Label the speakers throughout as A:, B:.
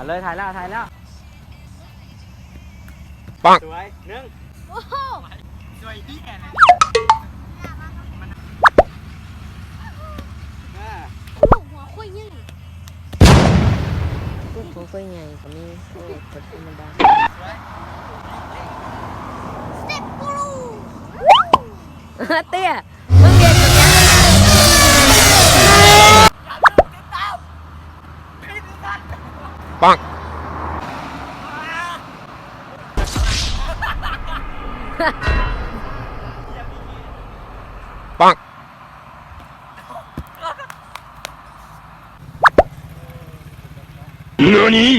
A: เลยถ่ายแล้ว
B: ปัง
A: สวยหนึ่ง
C: โอ้โห
A: สวยที่แอนอ่า
C: ลูกหัวคุยยัง
B: ลูกค่อยใหญ่กว่านี้โอ้กดธรรมดา
C: สเต็ปกูรู
B: เตี้ยมึงเรียนกับยังปังปัง何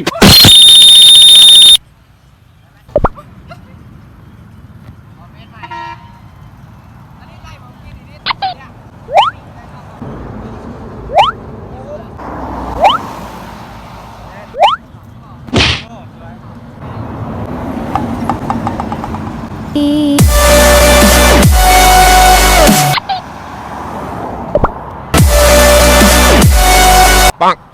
B: ปัง